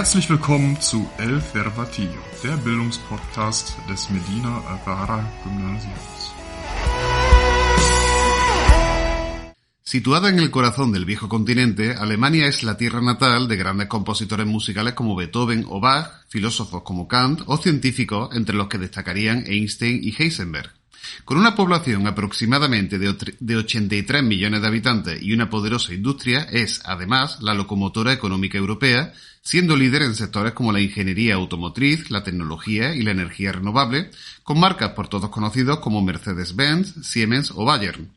Herzlich willkommen zu El Cervatillo, der Bildungspodcast des Medina Alvara Gymnasiums. Situada en el corazón del viejo continente, Alemania es la tierra natal de grandes compositores musicales como Beethoven o Bach, filósofos como Kant o científicos entre los que destacarían Einstein y Heisenberg. Con una población aproximadamente de 83 millones de habitantes y una poderosa industria, es, además, la locomotora económica europea, siendo líder en sectores como la ingeniería automotriz, la tecnología y la energía renovable, con marcas por todos conocidos como Mercedes-Benz, Siemens o Bayern.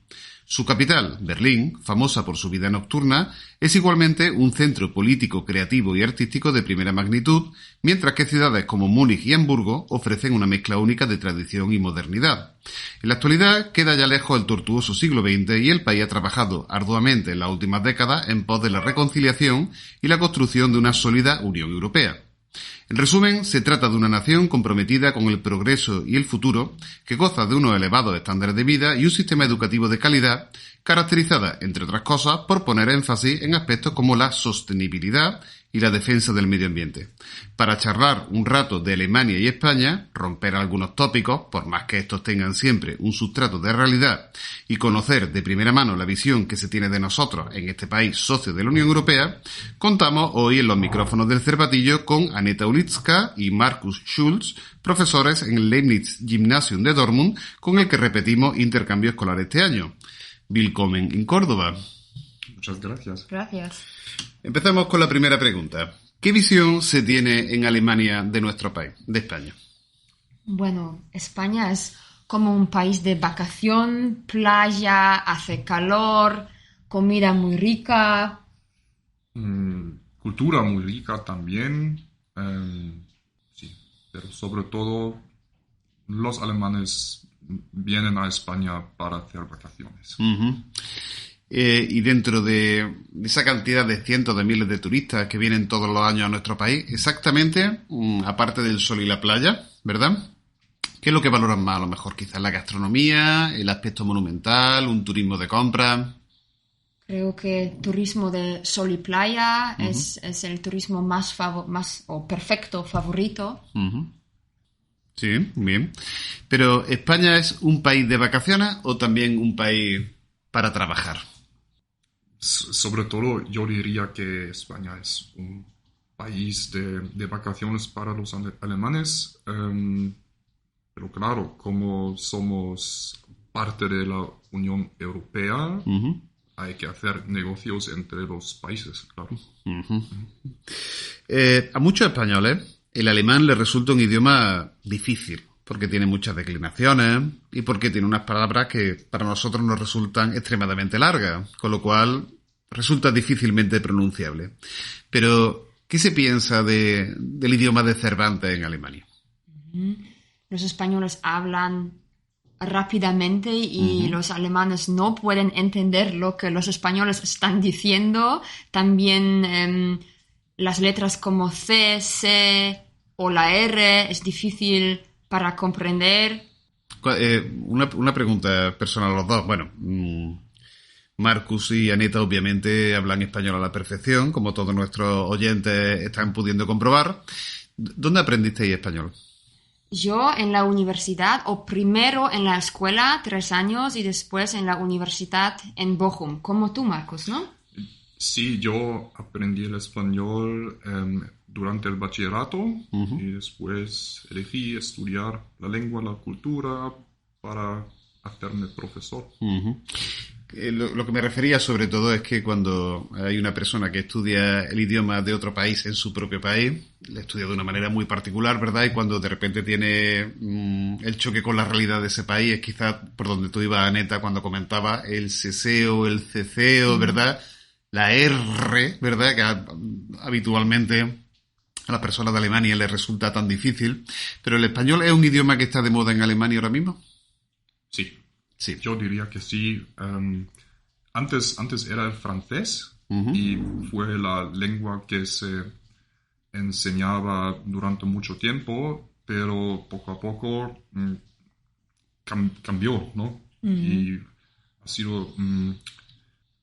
Su capital, Berlín, famosa por su vida nocturna, es igualmente un centro político, creativo y artístico de primera magnitud, mientras que ciudades como Múnich y Hamburgo ofrecen una mezcla única de tradición y modernidad. En la actualidad queda ya lejos el tortuoso siglo XX y el país ha trabajado arduamente en las últimas décadas en pos de la reconciliación y la construcción de una sólida Unión Europea. En resumen, se trata de una nación comprometida con el progreso y el futuro, que goza de unos elevados estándares de vida y un sistema educativo de calidad, caracterizada, entre otras cosas, por poner énfasis en aspectos como la sostenibilidad y la defensa del medio ambiente. Para charlar un rato de Alemania y España, romper algunos tópicos, por más que estos tengan siempre un sustrato de realidad, y conocer de primera mano la visión que se tiene de nosotros en este país socio de la Unión Europea, contamos hoy en los micrófonos del Cervatillo con Aneta Ulitzka y Markus Schulz, profesores en el Leibniz Gymnasium de Dortmund, con el que repetimos intercambio escolar este año. Willkommen in Córdoba. Muchas gracias. Gracias. Empezamos con la primera pregunta. ¿Qué visión se tiene en Alemania de nuestro país, de España? Bueno, España es como un país de vacación, playa, hace calor, comida muy rica. Cultura muy rica también. Sí, pero sobre todo los alemanes vienen a España para hacer vacaciones. Uh-huh. Y dentro de esa cantidad de cientos de miles de turistas que vienen todos los años a nuestro país, exactamente, aparte del sol y la playa, ¿verdad? ¿Qué es lo que valoran más? A lo mejor quizás la gastronomía, el aspecto monumental, un turismo de compra. Creo que turismo de sol y playa es el turismo más perfecto, favorito. Uh-huh. Sí, bien. Pero, ¿España es un país de vacaciones o también un país para trabajar? Sobre todo yo diría que España es un país de vacaciones para los alemanes, pero claro, como somos parte de la Unión Europea, hay que hacer negocios entre los países, claro. A muchos españoles el alemán les resulta un idioma difícil, porque tiene muchas declinaciones y porque tiene unas palabras que para nosotros nos resultan extremadamente largas, con lo cual resulta difícilmente pronunciable. Pero, ¿qué se piensa del idioma de Cervantes en Alemania? Los españoles hablan rápidamente y los alemanes no pueden entender lo que los españoles están diciendo. También las letras como C, C o la R es difícil para comprender. Una pregunta personal a los dos. Bueno, Marcus y Aneta obviamente hablan español a la perfección, como todos nuestros oyentes están pudiendo comprobar. ¿Dónde aprendisteis español? Yo en la universidad, o primero en la escuela, 3 años, y después en la universidad en Bochum, como tú, Marcus, ¿no? Sí, yo aprendí el español durante el bachillerato y después elegí estudiar la lengua, la cultura para hacerme profesor. Lo que me refería sobre todo es que cuando hay una persona que estudia el idioma de otro país en su propio país, lo estudia de una manera muy particular, ¿verdad? Y cuando de repente tiene el choque con la realidad de ese país, es quizás por donde tú ibas, Aneta, cuando comentaba el ceseo, el ceceo, ¿verdad? La R, ¿verdad? Que habitualmente a las personas de Alemania les resulta tan difícil. Pero ¿el español es un idioma que está de moda en Alemania ahora mismo? Sí. Sí. Yo diría que sí. Antes era el francés y fue la lengua que se enseñaba durante mucho tiempo, pero poco a poco cambió, ¿no? Y ha sido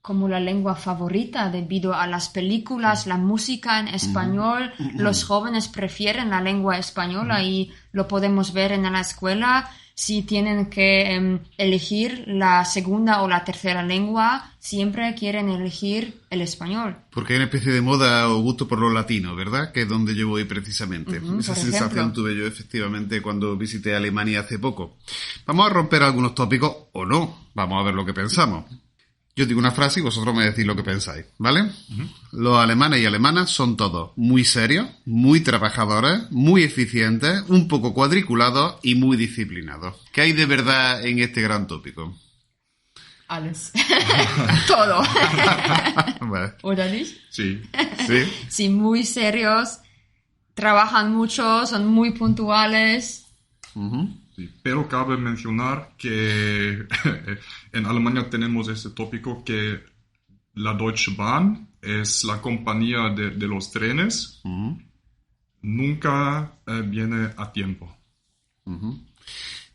como la lengua favorita debido a las películas, la música en español. Los jóvenes prefieren la lengua española y lo podemos ver en la escuela. Si tienen que elegir la segunda o la tercera lengua, siempre quieren elegir el español. Porque hay una especie de moda o gusto por lo latino, ¿verdad? Que es donde yo voy precisamente. Esa sensación tuve yo efectivamente cuando visité Alemania hace poco. Vamos a romper algunos tópicos o no. Vamos a ver lo que pensamos. Yo digo una frase y vosotros me decís lo que pensáis, ¿vale? Los alemanes y alemanas son todos muy serios, muy trabajadores, muy eficientes, un poco cuadriculados y muy disciplinados. ¿Qué hay de verdad en este gran tópico? Alles. Todo. Vale. ¿Oder nicht? Sí. ¿Sí? Sí, muy serios, trabajan mucho, son muy puntuales. Sí, pero cabe mencionar que en Alemania tenemos ese tópico que la Deutsche Bahn es la compañía de los trenes, nunca viene a tiempo.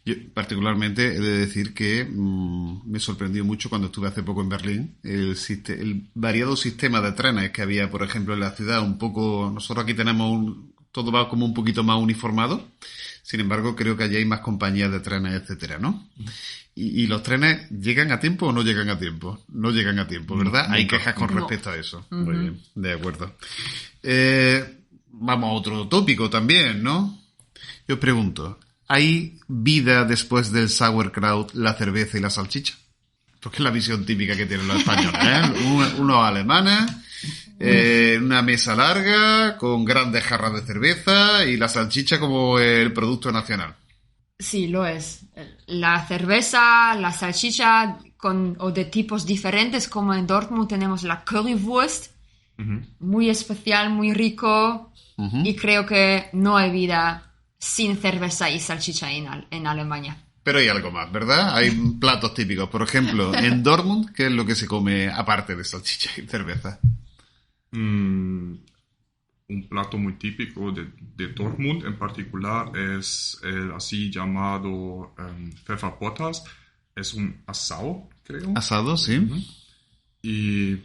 Yo, particularmente, he de decir que me sorprendió mucho cuando estuve hace poco en Berlín el variado sistema de trenes que había, por ejemplo, en la ciudad. Un poco, nosotros aquí tenemos todo va como un poquito más uniformado. Sin embargo, creo que allí hay más compañías de trenes, etcétera, ¿no? ¿Y los trenes llegan a tiempo o no llegan a tiempo? No llegan a tiempo, ¿verdad? Hay quejas con respecto a eso. Muy bien, de acuerdo. Vamos a otro tópico también, ¿no? Yo os pregunto, ¿hay vida después del sauerkraut, la cerveza y la salchicha? Porque es la visión típica que tienen los españoles, ¿eh? Unos alemanes, una mesa larga, con grandes jarras de cerveza y la salchicha como el producto nacional. Sí, lo es. La cerveza, la salchicha o de tipos diferentes, como en Dortmund tenemos la Currywurst, muy especial, muy rico, y creo que no hay vida sin cerveza y salchicha en Alemania. Pero hay algo más, ¿verdad? Hay platos típicos. Por ejemplo, en Dortmund, ¿qué es lo que se come aparte de salchicha y cerveza? Un plato muy típico de Dortmund en particular es el así llamado Pfefferpottas. Es un asado, creo. Asado, sí. Y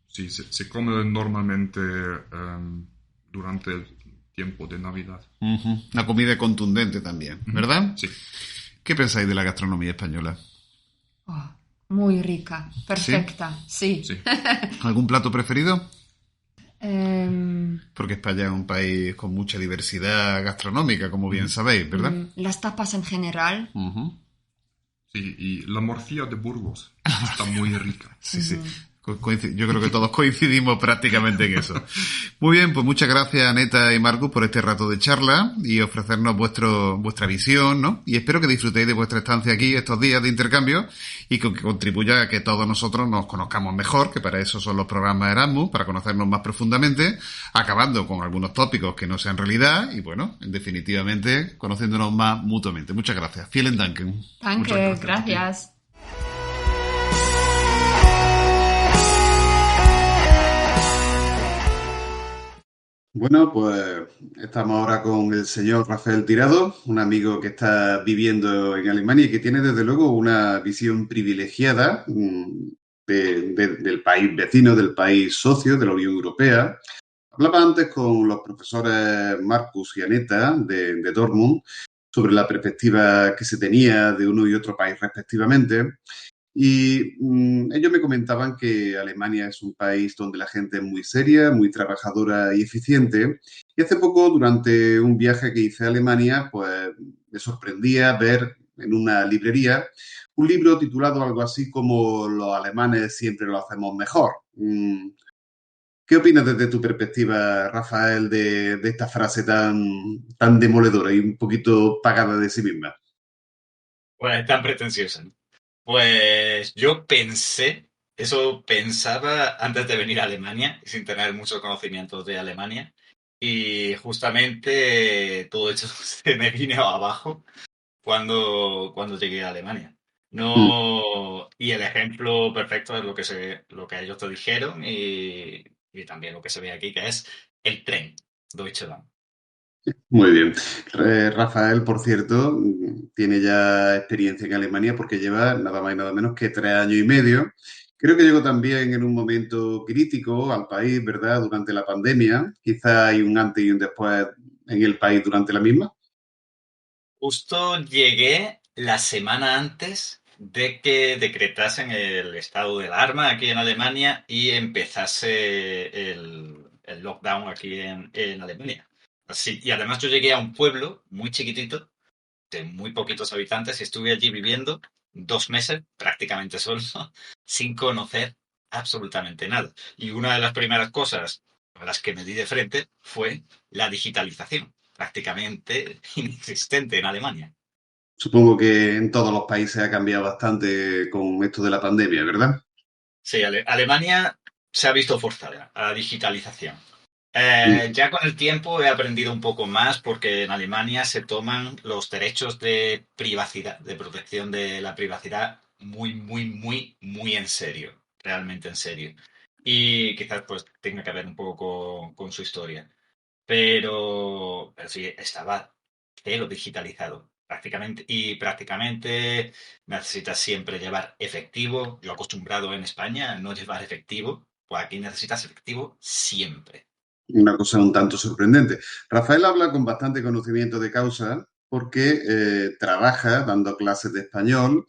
sí, se come normalmente durante el tiempo de Navidad. Una comida contundente también, ¿verdad? Sí. ¿Qué pensáis de la gastronomía española? Oh, muy rica, perfecta, sí. ¿Algún plato preferido? Porque España es un país con mucha diversidad gastronómica, como bien sabéis, ¿verdad? Las tapas en general. Sí, y la morcilla de Burgos está muy rica. Sí. Yo creo que todos coincidimos prácticamente en eso. Muy bien, pues muchas gracias, Aneta y Marcus, por este rato de charla y ofrecernos vuestra visión, ¿no? Y espero que disfrutéis de vuestra estancia aquí estos días de intercambio y que contribuya a que todos nosotros nos conozcamos mejor, que para eso son los programas Erasmus, para conocernos más profundamente, acabando con algunos tópicos que no sean realidad y, bueno, definitivamente conociéndonos más mutuamente. Muchas gracias. Vielen Dank. Danke, gracias. Bueno, pues estamos ahora con el señor Rafael Tirado, un amigo que está viviendo en Alemania y que tiene desde luego una visión privilegiada del país vecino, del país socio de la Unión Europea. Hablaba antes con los profesores Marcus y Aneta de Dortmund sobre la perspectiva que se tenía de uno y otro país respectivamente. Y ellos me comentaban que Alemania es un país donde la gente es muy seria, muy trabajadora y eficiente. Y hace poco, durante un viaje que hice a Alemania, pues me sorprendía ver en una librería un libro titulado algo así como Los alemanes siempre lo hacemos mejor. ¿Qué opinas desde tu perspectiva, Rafael, de esta frase tan demoledora y un poquito pagada de sí misma? Pues tan pretenciosa, ¿no? Pues yo pensaba antes de venir a Alemania, sin tener muchos conocimientos de Alemania, y justamente todo eso se me vino abajo cuando llegué a Alemania. No, y el ejemplo perfecto es lo que ellos te dijeron y también lo que se ve aquí, que es el tren, Deutsche Bahn. Muy bien. Rafael, por cierto, tiene ya experiencia en Alemania porque lleva nada más y nada menos que 3 años y medio, Creo que llegó también en un momento crítico al país, ¿verdad? Durante la pandemia. Quizá hay un antes y un después en el país durante la misma. Justo llegué la semana antes de que decretasen el estado de alarma aquí en Alemania y empezase el lockdown aquí en Alemania. Así, y además yo llegué a un pueblo muy chiquitito, de muy poquitos habitantes, y estuve allí viviendo 2 meses prácticamente solo, sin conocer absolutamente nada. Y una de las primeras cosas a las que me di de frente fue la digitalización, prácticamente inexistente en Alemania. Supongo que en todos los países ha cambiado bastante con esto de la pandemia, ¿verdad? Sí, Alemania se ha visto forzada a la digitalización. Mm. Ya con el tiempo he aprendido un poco más porque en Alemania se toman los derechos de privacidad, de protección de la privacidad muy, muy, muy, muy en serio, realmente en serio. Y quizás pues tenga que ver un poco con su historia. Pero sí, estaba cero digitalizado prácticamente. Y prácticamente necesitas siempre llevar efectivo. Yo acostumbrado en España a no llevar efectivo, pues aquí necesitas efectivo siempre. Una cosa un tanto sorprendente. Rafael habla con bastante conocimiento de causa porque trabaja dando clases de español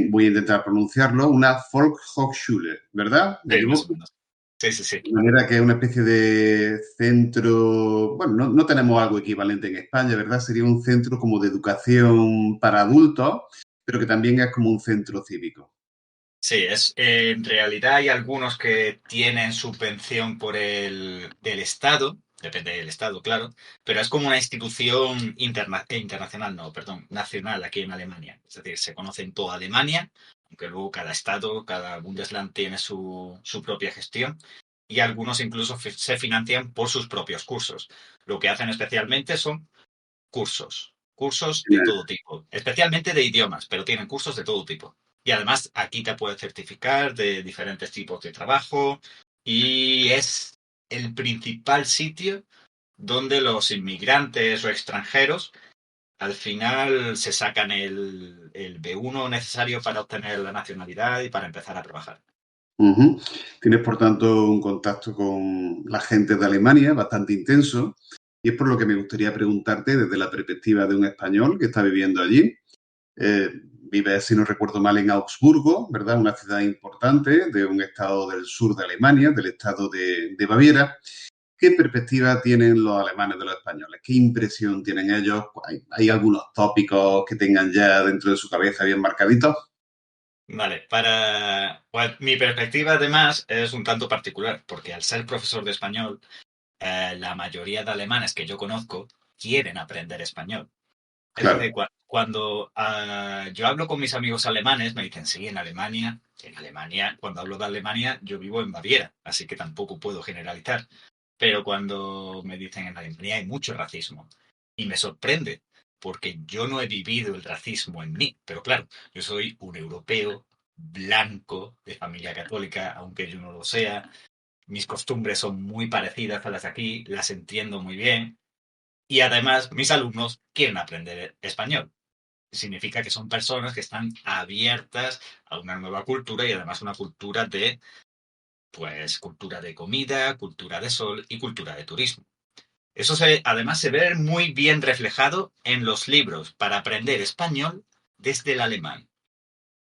voy a intentar pronunciarlo, una Volkshochschule, ¿verdad? ¿Me Sí, más o equivoco? menos. Sí, sí, sí. De manera que es una especie de centro, bueno, no tenemos algo equivalente en España, ¿verdad? Sería un centro como de educación para adultos, pero que también es como un centro cívico. Sí, en realidad hay algunos que tienen subvención del Estado, depende del Estado, claro, pero es como una institución internacional, no, perdón, nacional aquí en Alemania. Es decir, se conoce en toda Alemania, aunque luego cada estado, cada Bundesland tiene su propia gestión, y algunos incluso se financian por sus propios cursos. Lo que hacen especialmente son cursos de todo tipo, especialmente de idiomas, pero tienen cursos de todo tipo. Y además aquí te puedes certificar de diferentes tipos de trabajo y es el principal sitio donde los inmigrantes o extranjeros al final se sacan el B1 necesario para obtener la nacionalidad y para empezar a trabajar. Ujú. Tienes, por tanto, un contacto con la gente de Alemania bastante intenso y es por lo que me gustaría preguntarte desde la perspectiva de un español que está viviendo allí. Vive, si no recuerdo mal, en Augsburgo, ¿verdad? Una ciudad importante de un estado del sur de Alemania, del estado de Baviera. ¿Qué perspectiva tienen los alemanes de los españoles? ¿Qué impresión tienen ellos? ¿Hay algunos tópicos que tengan ya dentro de su cabeza bien marcaditos? Vale, pues, mi perspectiva además es un tanto particular, porque al ser profesor de español, la mayoría de alemanes que yo conozco quieren aprender español. Es Claro. decir, cuando yo hablo con mis amigos alemanes, me dicen, sí, en Alemania, cuando hablo de Alemania, yo vivo en Baviera, así que tampoco puedo generalizar. Pero cuando me dicen en Alemania hay mucho racismo, y me sorprende, porque yo no he vivido el racismo en mí, pero claro, yo soy un europeo blanco de familia católica, aunque yo no lo sea. Mis costumbres son muy parecidas a las de aquí, las entiendo muy bien, y además mis alumnos quieren aprender español. Significa que son personas que están abiertas a una nueva cultura y además una cultura pues, cultura de comida, cultura de sol y cultura de turismo. Además se ve muy bien reflejado en los libros para aprender español desde el alemán.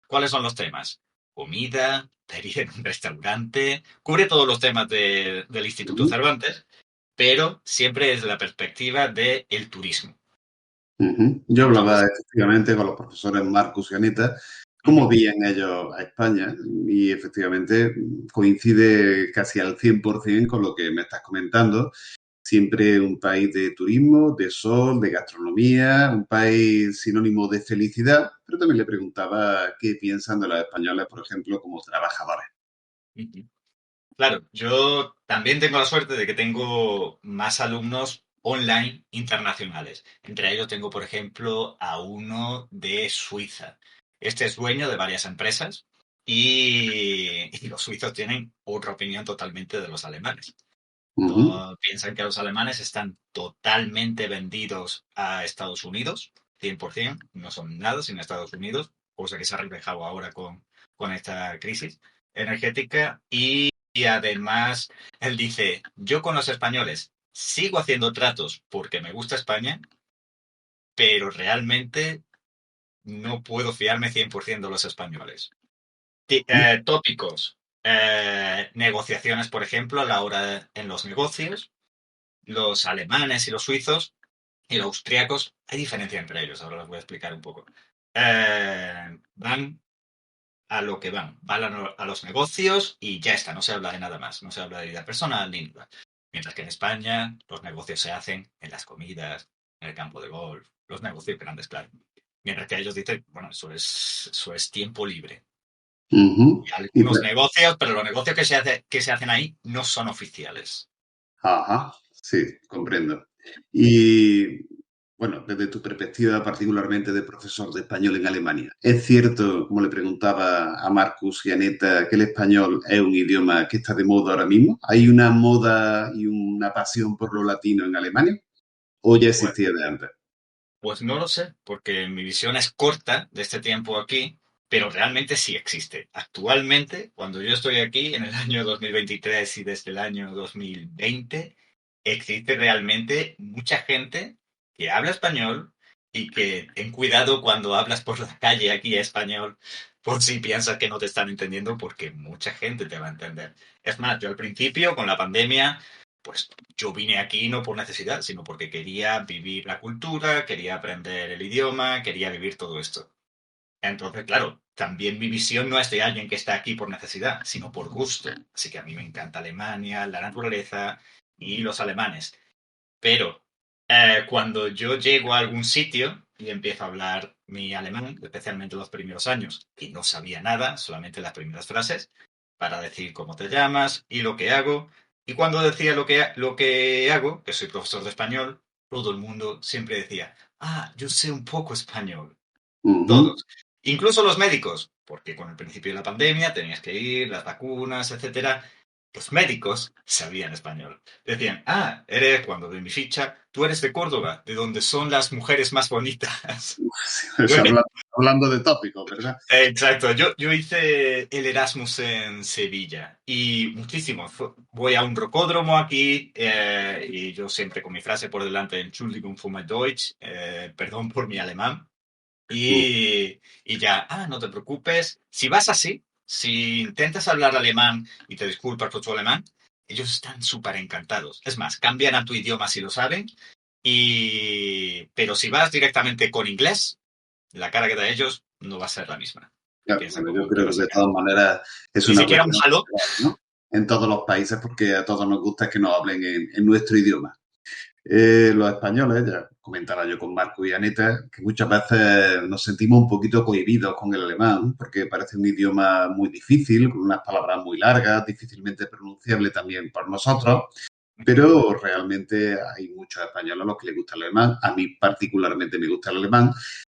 ¿Cuáles son los temas? Comida, pedir en un restaurante, cubre todos los temas del Instituto Ujú, Cervantes, pero siempre desde la perspectiva del turismo. ujú. Yo hablaba Entonces, efectivamente con los profesores Marcus y Anita, cómo ujú, veían ellos a España y efectivamente coincide casi al 100% con lo que me estás comentando. Siempre un país de turismo, de sol, de gastronomía, un país sinónimo de felicidad, pero también le preguntaba qué piensan de los españoles, por ejemplo, como trabajadores. ujú. Claro, yo también tengo la suerte de que tengo más alumnos online internacionales. Entre ellos tengo, por ejemplo, a uno de Suiza. Este es dueño de varias empresas y los suizos tienen otra opinión totalmente de los alemanes. Ujú, Piensan que los alemanes están totalmente vendidos a Estados Unidos, 100%, no son nada sin Estados Unidos, cosa que se ha reflejado ahora con esta crisis. energética y además él dice, yo con los españoles sigo haciendo tratos porque me gusta España, pero realmente no puedo fiarme 100% de los españoles. Tópicos, negociaciones, por ejemplo, a la hora en los negocios, los alemanes y los suizos y los austriacos, hay diferencia entre ellos, ahora les voy a explicar un poco. Van a lo que van a los negocios y ya está, no se habla de nada más, no se habla de vida personal ni nada. Mientras que en España los negocios se hacen en las comidas, en el campo de golf, los negocios grandes, claro. Mientras que ellos dicen, bueno, eso es tiempo libre. Ujú. Y algunos negocios, pero los negocios que se hacen ahí no son oficiales. Ajá, sí, comprendo. Y bueno, desde tu perspectiva particularmente de profesor de español en Alemania, ¿es cierto, como le preguntaba a Marcus y a Neta, que el español es un idioma que está de moda ahora mismo? ¿Hay una moda y una pasión por lo latino en Alemania? ¿O ya Pues, existía de antes? pues no lo sé, porque mi visión es corta de este tiempo aquí, pero realmente sí existe. Actualmente, cuando yo estoy aquí, en el año 2023 y desde el año 2020, existe realmente mucha gente que habla español y que ten cuidado cuando hablas por la calle aquí español, por si piensas que no te están entendiendo, porque mucha gente te va a entender. Es más, yo al principio, con la pandemia, pues yo vine aquí no por necesidad, sino porque quería vivir la cultura, quería aprender el idioma, quería vivir todo esto. Entonces, claro, también mi visión no es de alguien que está aquí por necesidad, sino por gusto. Así que a mí me encanta Alemania, la naturaleza y los alemanes. Pero cuando yo llego a algún sitio y empiezo a hablar mi alemán, especialmente los primeros años, que no sabía nada, solamente las primeras frases, para decir cómo te llamas y lo que hago. Y cuando decía lo que hago, que soy profesor de español, todo el mundo siempre decía, ah, yo sé un poco español. Ujú. Todos. Incluso los médicos, porque con el principio de la pandemia tenías que ir, las vacunas, etcétera. Los médicos sabían español. Decían, ah, eres, cuando doy mi ficha, tú eres de Córdoba, de donde son las mujeres más bonitas. Pues hablando de tópicos, ¿verdad? Exacto, yo hice el Erasmus en Sevilla y muchísimo. Voy a un rocódromo aquí y yo siempre con mi frase por delante, Entschuldigung für mein Deutsch, perdón por mi alemán. Y ya, ah, no te preocupes. Si vas así, si intentas hablar alemán y te disculpas por tu alemán, ellos están súper encantados. Es más, cambian a tu idioma si lo saben. Pero si vas directamente con inglés, la cara que da ellos no va a ser la misma. Claro, Piensan bueno, yo como que creo que vas a de sacar. todas maneras es Ni una siquiera un cuestión halo. cultural, ¿no? En todos los países, porque a todos nos gusta que nos hablen en nuestro idioma. Los españoles, ya comentaba yo con Marco y Anita, que muchas veces nos sentimos un poquito cohibidos con el alemán, porque parece un idioma muy difícil, con unas palabras muy largas, difícilmente pronunciable también por nosotros, pero realmente hay muchos españoles a los que les gusta el alemán. A mí particularmente me gusta el alemán.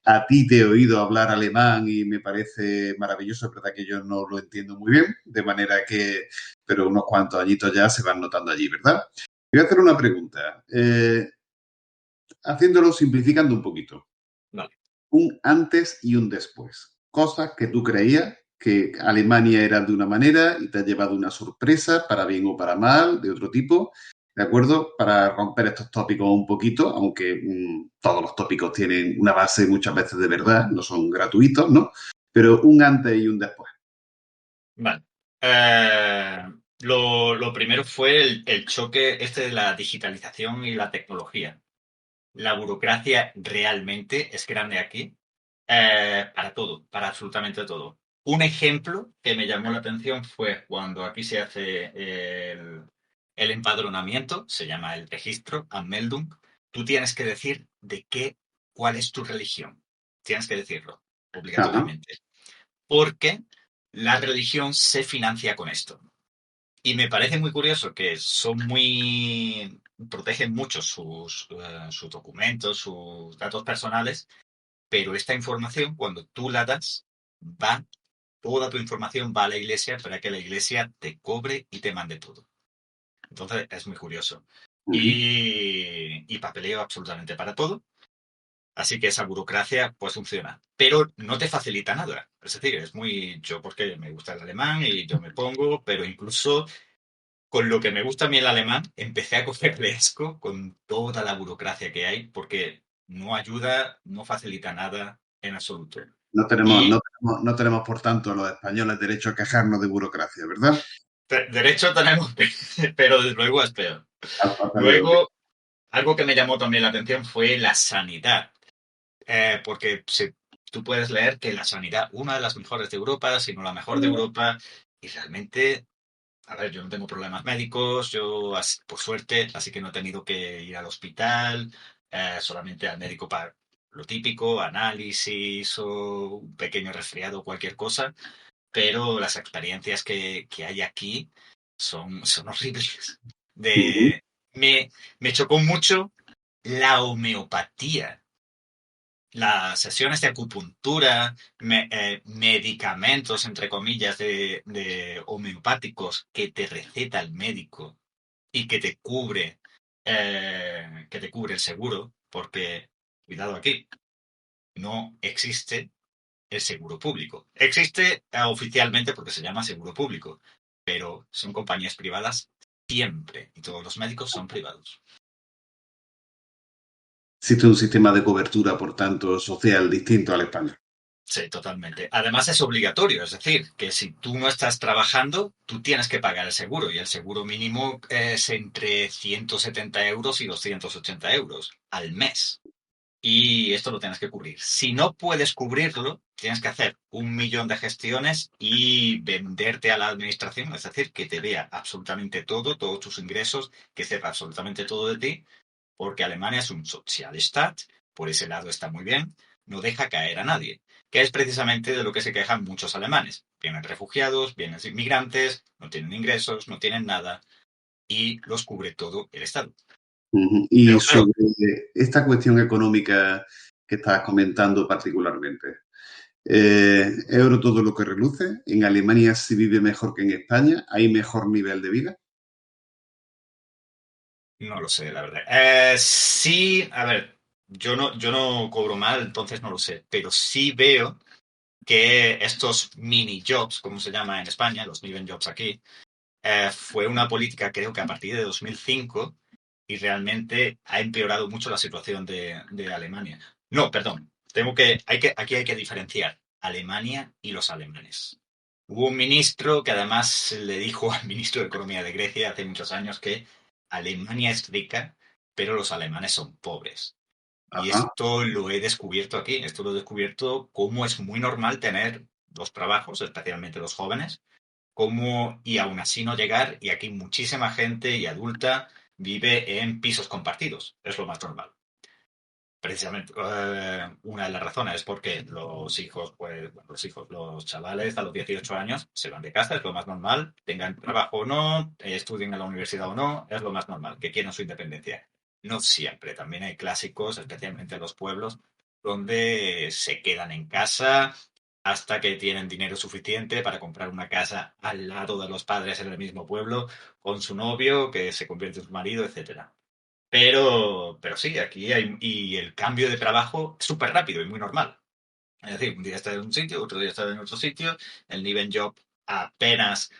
A ti te he oído hablar alemán y me parece maravilloso, es verdad que yo no lo entiendo muy bien, de manera que, pero unos cuantos añitos ya se van notando allí, ¿verdad? Voy a hacer una pregunta, haciéndolo simplificando un poquito. Vale. Un antes y un después. Cosas que tú creías que Alemania era de una manera y te ha llevado una sorpresa, para bien o para mal, de otro tipo. ¿De acuerdo? Para romper estos tópicos un poquito, aunque todos los tópicos tienen una base muchas veces de verdad, no son gratuitos, ¿no? Pero un antes y un después. Vale. Lo primero fue el choque este de la digitalización y la tecnología. La burocracia realmente es grande aquí para todo, para absolutamente todo. Un ejemplo que me llamó la atención fue cuando aquí se hace el empadronamiento, se llama el registro, Anmeldung. Tú tienes que decir cuál es tu religión. Tienes que decirlo Ajá. obligatoriamente. Porque la religión se financia con esto. Y me parece muy curioso que protegen mucho sus documentos, sus datos personales, pero esta información, cuando tú la das, toda tu información va a la iglesia para que la iglesia te cobre y te mande todo. Entonces es muy curioso. Uh -huh. Y papeleo absolutamente para todo. Así que esa burocracia pues funciona, pero no te facilita nada. Es decir, yo porque me gusta el alemán y yo me pongo, pero incluso con lo que me gusta a mí el alemán, empecé a cogerle asco con toda la burocracia que hay, porque no ayuda, no facilita nada en absoluto. Y No tenemos, por tanto, los españoles derecho a quejarnos de burocracia, ¿verdad? derecho tenemos, pero desde luego es peor. Hasta luego. Luego, algo que me llamó también la atención fue la sanidad, porque tú puedes leer que la sanidad, una de las mejores de Europa, si no la mejor de Europa, y realmente, a ver, yo no tengo problemas médicos, por suerte, así que no he tenido que ir al hospital, solamente al médico para lo típico, análisis o un pequeño resfriado, cualquier cosa, pero las experiencias que hay aquí son horribles. Ujú. De, me chocó mucho la homeopatía, las sesiones de acupuntura, medicamentos, entre comillas, de homeopáticos que te receta el médico y que te cubre el seguro, porque, cuidado aquí, no existe el seguro público. Existe oficialmente porque se llama seguro público, pero son compañías privadas siempre y todos los médicos son privados. Existe un sistema de cobertura, por tanto, social distinto al español. Sí, totalmente. Además es obligatorio, es decir, que si tú no estás trabajando, tú tienes que pagar el seguro y el seguro mínimo es entre 170 euros y 280 euros al mes. Y esto lo tienes que cubrir. Si no puedes cubrirlo, tienes que hacer 1 millón de gestiones y venderte a la administración, es decir, que te vea absolutamente todo, todos tus ingresos, que sepa absolutamente todo de ti, porque Alemania es un Sozialstaat, por ese lado está muy bien, no deja caer a nadie, que es precisamente de lo que se quejan muchos alemanes. Vienen refugiados, vienen inmigrantes, no tienen ingresos, no tienen nada, y los cubre todo el Estado. Ujú. Y Pero claro, sobre esta cuestión económica que estás comentando particularmente, ¿es oro todo lo que reluce? ¿En Alemania se vive mejor que en España? ¿Hay mejor nivel de vida? no lo sé, la verdad. Sí, a ver, yo no cobro mal, entonces no lo sé, pero sí veo que estos mini jobs, como se llama en España, los jobs aquí, fue una política creo que a partir de 2005 y realmente ha empeorado mucho la situación de Alemania. No, perdón, aquí hay que diferenciar Alemania y los alemanes. Hubo un ministro que además le dijo al ministro de Economía de Grecia hace muchos años que Alemania es rica, pero los alemanes son pobres. Y Ajá. esto lo he descubierto aquí, esto lo he descubierto cómo es muy normal tener dos trabajos, especialmente los jóvenes, y aún así no llegar, y aquí muchísima gente y adulta vive en pisos compartidos, es lo más normal. Precisamente, una de las razones es porque los hijos, pues, bueno, los chavales a los 18 años se van de casa, es lo más normal, tengan trabajo o no, estudien en la universidad o no, es lo más normal, que quieran su independencia. No siempre, también hay clásicos, especialmente en los pueblos, donde se quedan en casa hasta que tienen dinero suficiente para comprar una casa al lado de los padres en el mismo pueblo, con su novio, que se convierte en su marido, etcétera. Pero sí, y el cambio de trabajo es súper rápido y muy normal. Es decir, un día estás en un sitio, otro día estás en otro sitio, el nivel job apenas,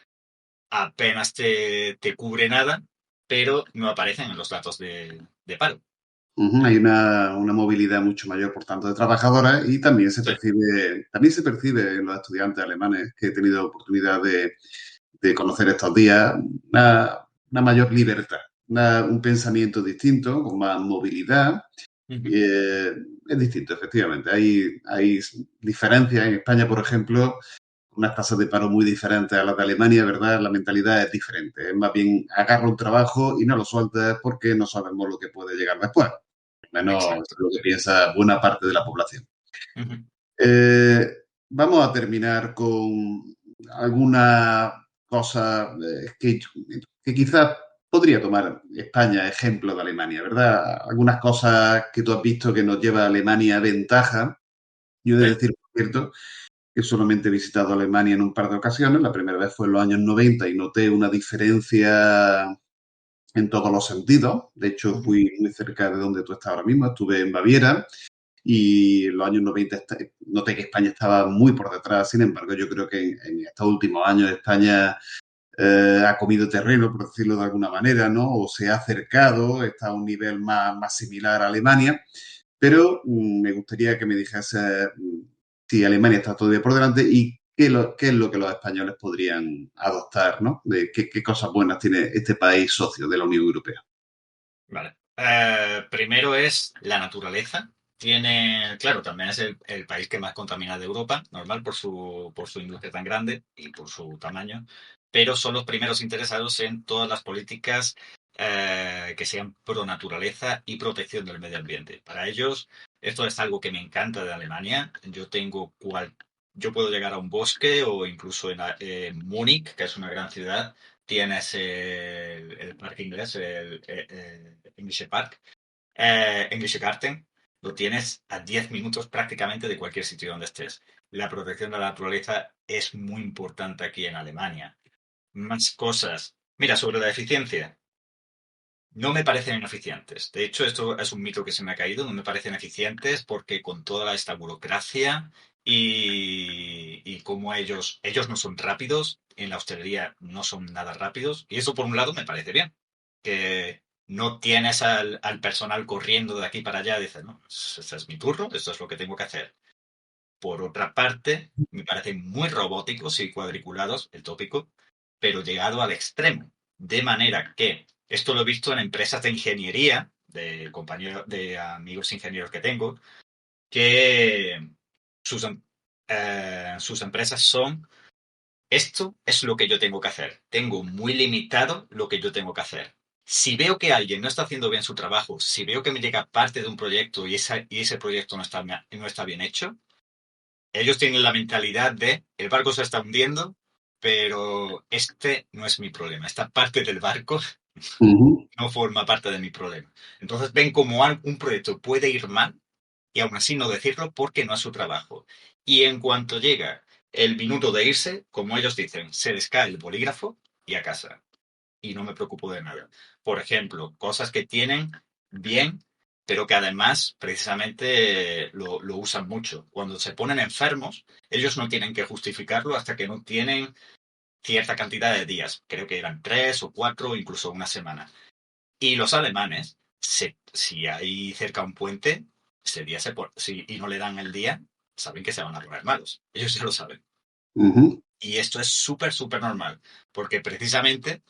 apenas te cubre nada, pero no aparecen en los datos de paro. Ujú. Hay una movilidad mucho mayor, por tanto, de trabajadoras y Sí. también se percibe en los estudiantes alemanes que he tenido oportunidad de conocer estos días una mayor libertad, un pensamiento distinto, con más movilidad. Ujú. Eh, es distinto, efectivamente. Hay diferencias. En España, por ejemplo, unas tasas de paro muy diferentes a las de Alemania, ¿verdad? La mentalidad es diferente. Es más bien agarra un trabajo y no lo sueltas porque no sabemos lo que puede llegar después. Al menos es Exacto. lo que piensa buena parte de la población. Ujú. Eh, Vamos a terminar con alguna cosa que quizás podría tomar España ejemplo de Alemania, ¿verdad? Algunas cosas que tú has visto que nos lleva a Alemania ventaja. Yo he de Sí. decir, por cierto, que solamente he visitado Alemania en un par de ocasiones. La primera vez fue en los años 90 y noté una diferencia en todos los sentidos. De hecho, Ujú. fui muy cerca de donde tú estás ahora mismo. Estuve en Baviera y en los años 90 noté que España estaba muy por detrás. Sin embargo, yo creo que en estos últimos años España ha comido terreno, por decirlo de alguna manera, ¿no? O se ha acercado, está a un nivel más similar a Alemania. Pero me gustaría que me dijese si Alemania está todavía por delante y qué es lo que los españoles podrían adoptar, ¿no? De qué cosas buenas tiene este país socio de la Unión Europea. Vale. Primero es la naturaleza. Claro, también es el país que más contamina de Europa, normal por su industria tan grande y por su tamaño, pero son los primeros interesados en todas las políticas que sean pro naturaleza y protección del medio ambiente. Para ellos, esto es algo que me encanta de Alemania. Yo puedo llegar a un bosque o incluso en Múnich, que es una gran ciudad, tienes el parque inglés, el English Park, English Garden, lo tienes a 10 minutos prácticamente de cualquier sitio donde estés. La protección de la naturaleza es muy importante aquí en Alemania. Más cosas. Mira, sobre la eficiencia. No me parecen ineficientes. De hecho, esto es un mito que se me ha caído. No me parecen eficientes porque con toda esta burocracia y como ellos no son rápidos, en la hostelería no son nada rápidos. Y eso por un lado me parece bien. Que no tienes al personal corriendo de aquí para allá. Dices, no, este es mi turno, esto es lo que tengo que hacer. Por otra parte, me parecen muy robóticos y cuadriculados, el tópico, pero llegado al extremo. De manera que esto lo he visto en empresas de ingeniería, de amigos ingenieros que tengo, que sus, sus empresas son, esto es lo que yo tengo que hacer. Tengo muy limitado lo que yo tengo que hacer. Si veo que alguien no está haciendo bien su trabajo, si veo que me llega parte de un proyecto y ese proyecto no está bien hecho, ellos tienen la mentalidad de el barco se está hundiendo, pero este no es mi problema. Esta parte del barco no forma parte de mi problema. Entonces ven como un proyecto puede ir mal y aún así no decirlo porque no es su trabajo. Y en cuanto llega el minuto de irse, como ellos dicen, se les cae el bolígrafo y a casa. Y no me preocupo de nada. Por ejemplo, cosas que tienen bien, pero que además precisamente lo usan mucho. Cuando se ponen enfermos, ellos no tienen que justificarlo hasta que no tienen cierta cantidad de días. Creo que eran 3 o 4, incluso una semana. Y los alemanes, si hay cerca un puente, ese día y no le dan el día, saben que se van a poner malos. Ellos ya lo saben. Y esto es súper, súper normal, porque precisamente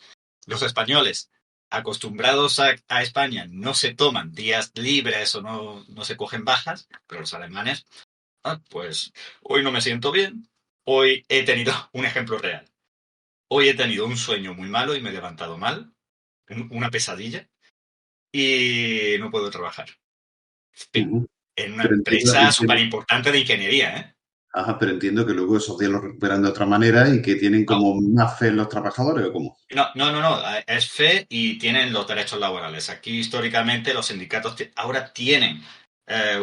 los españoles, acostumbrados a España, no se toman días libres o no se cogen bajas, pero los alemanes, pues hoy no me siento bien, hoy he tenido un ejemplo real. Hoy he tenido un sueño muy malo y me he levantado mal, una pesadilla, y no puedo trabajar. Fin. En una Pero empresa súper importante de ingeniería, ¿eh? Ajá, pero entiendo que luego esos días los recuperan de otra manera y que tienen No, como más fe en los trabajadores, ¿o cómo? no. Es fe y tienen los derechos laborales. Aquí históricamente los sindicatos ahora tienen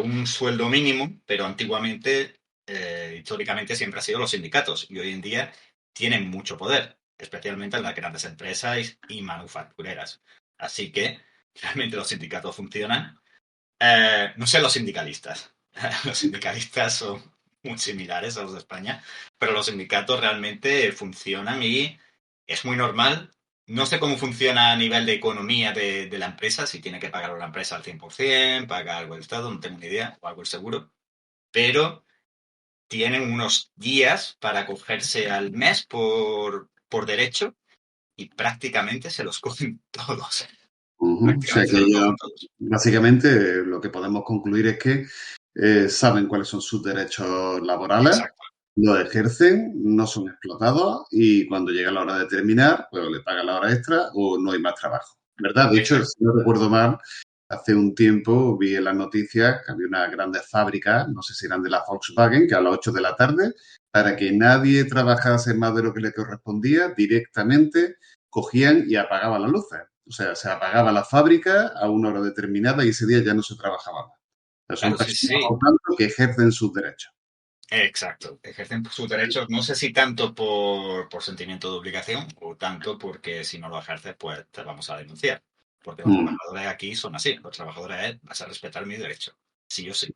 un sueldo mínimo, pero antiguamente, históricamente siempre ha sido los sindicatos y hoy en día tienen mucho poder, especialmente en las grandes empresas y manufactureras. Así que realmente los sindicatos funcionan. No sé los sindicalistas. Los sindicalistas son muy similares a los de España, pero los sindicatos realmente funcionan y es muy normal. No sé cómo funciona a nivel de economía de la empresa, si tiene que pagar la empresa al 100%, paga algo el Estado, no tengo ni idea, o algo el seguro, pero tienen unos días para cogerse al mes por derecho y prácticamente se los cogen todos. O sea Prácticamente que se los ellos, cogen todos. básicamente, lo que podemos concluir es que saben cuáles son sus derechos laborales, Exacto. los ejercen, no son explotados y cuando llega la hora de terminar, pues le pagan la hora extra o no hay más trabajo. ¿Verdad? De hecho, Exacto. si no recuerdo mal, hace un tiempo vi en las noticias que había unas grandes fábricas, no sé si eran de la Volkswagen, que a las 8 de la tarde, para que nadie trabajase más de lo que le correspondía, directamente cogían y apagaban las luces. O sea, se apagaba la fábrica a una hora determinada y ese día ya no se trabajaba más. O sea, son Claro, sí, personas, sí. por tanto, que ejercen sus derechos. Exacto. Ejercen sus derechos, no sé si tanto por sentimiento de obligación o tanto porque si no lo ejerces, pues te vamos a denunciar. Porque los Mm. trabajadores aquí son así. Los trabajadores vas a respetar mi derecho. Sí o sí.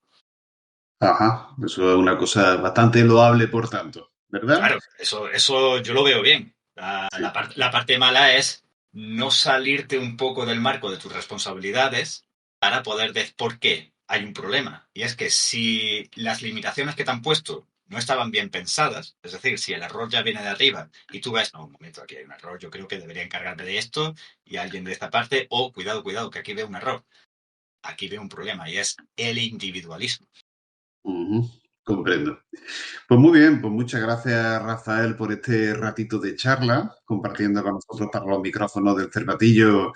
Ajá, eso es una cosa bastante loable, por tanto, ¿verdad? Claro, eso yo lo veo bien. Sí. La parte mala es no salirte un poco del marco de tus responsabilidades para poder decir por qué hay un problema. Y es que si las limitaciones que te han puesto no estaban bien pensadas, es decir, si el error ya viene de arriba y tú ves, no, un momento, aquí hay un error, yo creo que debería encargarme de esto y alguien de esta parte, o cuidado, cuidado, que aquí veo un error, aquí veo un problema y es el individualismo. Ujú, comprendo. Pues muy bien, pues muchas gracias, Rafael, por este ratito de charla, compartiendo con nosotros para los micrófonos del Cervatillo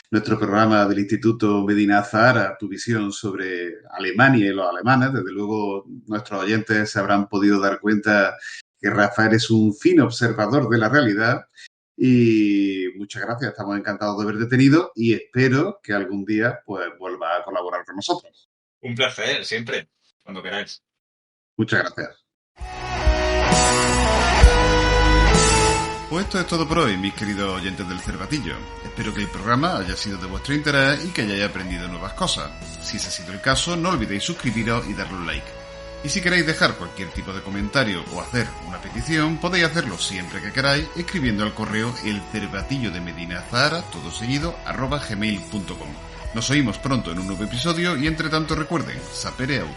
nuestro programa del Instituto Medina Azahara, tu visión sobre Alemania y los alemanes. Desde luego, nuestros oyentes se habrán podido dar cuenta que Rafael es un fino observador de la realidad. Y muchas gracias, estamos encantados de haberte tenido y espero que algún día pues vuelva a colaborar con nosotros. Un placer, siempre, cuando queráis. Muchas gracias. Pues esto es todo por hoy, mis queridos oyentes del Cervatillo. Espero que el programa haya sido de vuestro interés y que hayáis aprendido nuevas cosas. Si ese ha sido el caso, no olvidéis suscribiros y darle un like. Y si queréis dejar cualquier tipo de comentario o hacer una petición, podéis hacerlo siempre que queráis escribiendo al correo elcervatillodemedinazahara, todo seguido, @gmail.com. Nos oímos pronto en un nuevo episodio y entre tanto recuerden, sapere aude.